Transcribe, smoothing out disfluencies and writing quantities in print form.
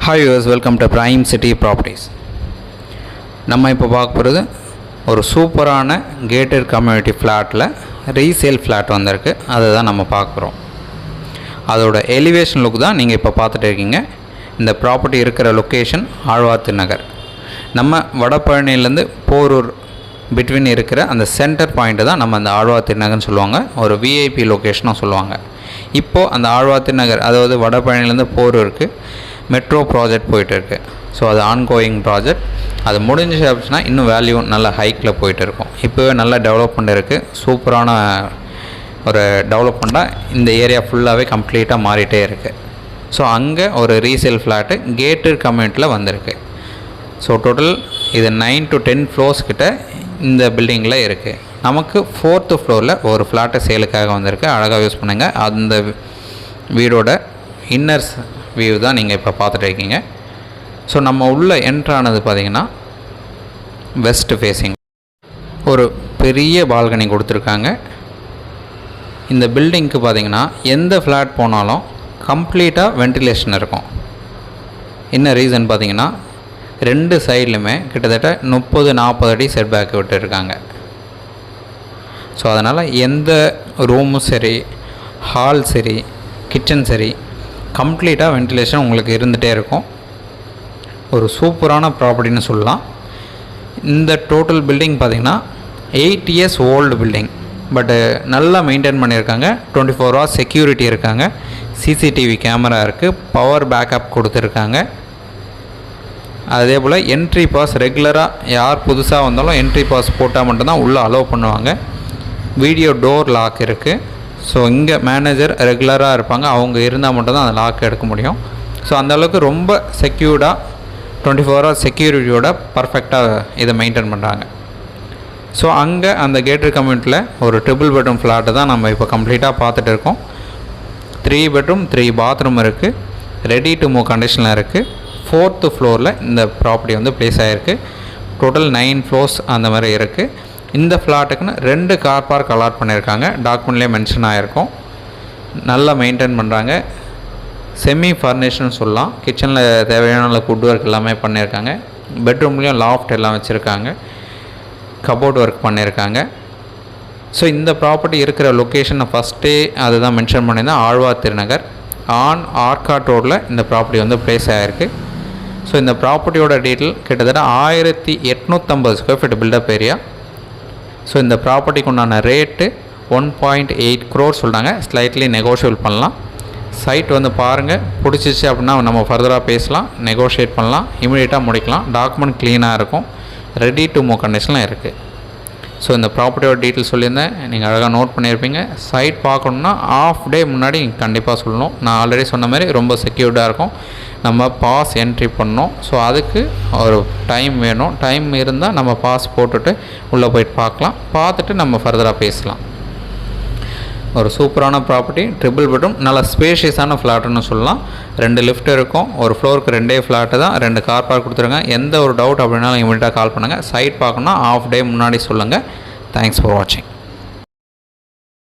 Hi viewers, welcome to Prime City Properties. நம்ம இப்போ பார்க்க போகிறது ஒரு சூப்பரான கேட்டட் கம்யூனிட்டி ஃப்ளாட்டில் ரீசேல் ஃப்ளாட் வந்திருக்கு. அதை தான் நம்ம பார்க்குறோம். அதோட எலிவேஷன் லுக் தான் நீங்கள் இப்போ பார்த்துட்டு இருக்கீங்க. இந்த ப்ராப்பர்ட்டி இருக்கிற லொக்கேஷன் ஆழ்வார்த்து நகர். நம்ம வடபழனிலேருந்து போரூர் பிட்வீன் இருக்கிற அந்த சென்டர் பாயிண்ட்டு தான் நம்ம அந்த ஆழ்வார்த்து நகர்னு சொல்லுவாங்க. ஒரு விஐபி லொக்கேஷனும் சொல்லுவாங்க. இப்போது அந்த ஆழ்வார்த்து நகர், அதாவது வடபழனிலேருந்து போரூருக்கு மெட்ரோ ப்ராஜெக்ட் போயிட்டு இருக்குது. ஸோ அது ஆன்கோயிங் ப்ராஜெக்ட். அது முடிஞ்சு அப்படின்னா இன்னும் வேல்யூ நல்ல ஹைக்கில் போயிட்டு இருக்கும். இப்போவே நல்ல டெவலப்மெண்ட் இருக்குது. சூப்பரான ஒரு டெவலப்மெண்ட்டாக இந்த ஏரியா ஃபுல்லாகவே கம்ப்ளீட்டாக மாறிட்டே இருக்குது. ஸோ அங்கே ஒரு ரீசேல் ஃப்ளாட்டு கேட்டட் கம்யூனிட்டியில் வந்திருக்கு. ஸோ டோட்டல் இது 9 to 10 ஃப்ளோர்ஸ் கிட்ட இந்த பில்டிங்கில் இருக்குது. நமக்கு 4th ஃப்ளோரில் ஒரு ஃப்ளாட்டை சேலுக்காக வந்திருக்கு. அழகாக யூஸ் பண்ணுங்கள். அந்த வீடோட இன்னர்ஸ் வியூ தான் நீங்கள் இப்போ பார்த்துட்டு இருக்கீங்க. ஸோ நம்ம உள்ளே என்ட்ரானது பார்த்திங்கன்னா வெஸ்ட் ஃபேஸிங் ஒரு பெரிய பால்கனி கொடுத்துருக்காங்க. இந்த பில்டிங்க்கு பார்த்திங்கன்னா எந்த ஃப்ளாட் போனாலும் கம்ப்ளீட்டாக வென்டிலேஷன் இருக்கும். என்ன ரீசன் பார்த்திங்கன்னா 2 சைட்லையுமே கிட்டத்தட்ட 30-40 அடி செட் பேக் விட்டுருக்காங்க. ஸோ அதனால் எந்த ரூமும் சரி, ஹால் சரி, கிச்சன் சரி, கம்ப்ளீட்டாக வென்டிலேஷன் உங்களுக்கு இருந்துகிட்டே இருக்கும். ஒரு சூப்பரான ப்ராப்பர்ட்டின்னு சொல்லலாம். இந்த டோட்டல் பில்டிங் பார்த்திங்கன்னா 8 years ஓல்டு பில்டிங். பட்டு நல்லா மெயின்டைன் பண்ணியிருக்காங்க. 24 hours செக்யூரிட்டி இருக்காங்க. சிசிடிவி கேமரா இருக்குது. பவர் பேக்கப் கொடுத்துருக்காங்க. அதே போல் என்ட்ரி பாஸ் ரெகுலராக யார் புதுசாக வந்தாலும் என்ட்ரி பாஸ் போட்டால் மட்டும்தான் உள்ளே அலோவ் பண்ணுவாங்க. வீடியோ டோர் லாக் இருக்குது. ஸோ இங்கே மேனேஜர் ரெகுலராக இருப்பாங்க. அவங்க இருந்தால் மட்டும்தான் அந்த லாக் எடுக்க முடியும். ஸோ அந்தளவுக்கு ரொம்ப செக்யூர்டாக 24 hours செக்யூரிட்டியோட பர்ஃபெக்டாக இதை மெயின்டைன் பண்ணுறாங்க. ஸோ அங்கே அந்த கேட்டட் கம்யூனிட்டியில் ஒரு ட்ரிபிள் பெட்ரூம் ஃப்ளாட்டு தான் நம்ம இப்போ கம்ப்ளீட்டாக பார்த்துட்டு இருக்கோம். 3 bedroom 3 bathroom இருக்குது. ரெடி டு மூவ் கண்டிஷனில் இருக்குது. 4th ஃப்ளோரில் இந்த ப்ராப்பர்ட்டி வந்து ப்ளேஸ் ஆகிருக்கு. டோட்டல் 9 ஃப்ளோர்ஸ் அந்த மாதிரி இருக்குது. இந்த ஃப்ளாட்டுக்குன்னு 2 கார் பார்க் அலாட் பண்ணியிருக்காங்க. டாக்குமெண்ட்லேயே மென்ஷன் ஆகிருக்கும். நல்லா மெயின்டைன் பண்ணுறாங்க. செமி ஃபர்னிஷ்னு சொல்லலாம். கிச்சனில் தேவையான ஃபுட் ஒர்க் எல்லாமே பண்ணியிருக்காங்க. பெட்ரூம்லேயும் லாஃப்ட் எல்லாம் வச்சுருக்காங்க. கபோர்ட் ஒர்க் பண்ணியிருக்காங்க. ஸோ இந்த ப்ராப்பர்ட்டி இருக்கிற லொக்கேஷனை ஃபஸ்ட்டே அதுதான் மென்ஷன் பண்ணியிருந்தேன். ஆழ்வார்த்து நகர் ஆன் ஆர்காட் ரோடில் இந்த ப்ராப்பர்ட்டி வந்து ப்ளேஸ் ஆகிருக்கு. ஸோ இந்த ப்ராப்பர்ட்டியோட டீட்டெயில் கிட்டத்தட்ட 1850 square feet built up area. So இந்த ப்ராப்பர்ட்டிக்கு உண்டான ரேட்டு 1.8 crore சொல்கிறாங்க. ஸ்லைட்லி நெகோஷியபிள் பண்ணலாம். சைட் வந்து பாருங்கள். பிடிச்சிச்சு அப்படின்னா நம்ம ஃபர்தராக பேசலாம், நெகோஷியேட் பண்ணலாம், இமீடியட்டாக முடிக்கலாம். டாக்குமெண்ட் க்ளீனாக இருக்கும். ரெடி டு மூவ் கண்டிஷனில் இருக்குது. ஸோ இந்த ப்ராப்பர்ட்டியோட டீட்டெயில் சொல்லியிருந்தேன். நீங்கள் அழகாக நோட் பண்ணியிருப்பீங்க. சைட் பார்க்கணுன்னா ஆஃப் டே முன்னாடி கண்டிப்பாக சொல்லணும். நான் ஆல்ரெடி சொன்ன மாதிரி ரொம்ப செக்யூர்டாக இருக்கும். நம்ம பாஸ் என்ட்ரி பண்ணோம். ஸோ அதுக்கு ஒரு டைம் வேணும். டைம் இருந்தால் நம்ம பாஸ் போட்டுட்டு உள்ளே போய்ட்டு பார்க்கலாம். பார்த்துட்டு நம்ம ஃபர்தராக பேசலாம். ஒரு சூப்பரான ப்ராப்பர்ட்டி, ட்ரிபிள் பெட்ரூம், நல்ல ஸ்பேஷியஸான ஃப்ளாட்டுன்னு சொல்லலாம். 2 லிஃப்ட் இருக்கும். ஒரு ஃப்ளோருக்கு 2 ஃப்ளாட்டு தான். 2 கார் பார்க் கொடுத்துருங்க. எந்த ஒரு டவுட் அப்படின்னாலும் இமீடியட்டாக கால் பண்ணுங்கள். சைட் பார்க்கணுன்னா ஆஃப் டே முன்னாடி சொல்லுங்கள். தேங்க்ஸ் ஃபார் வாட்சிங்.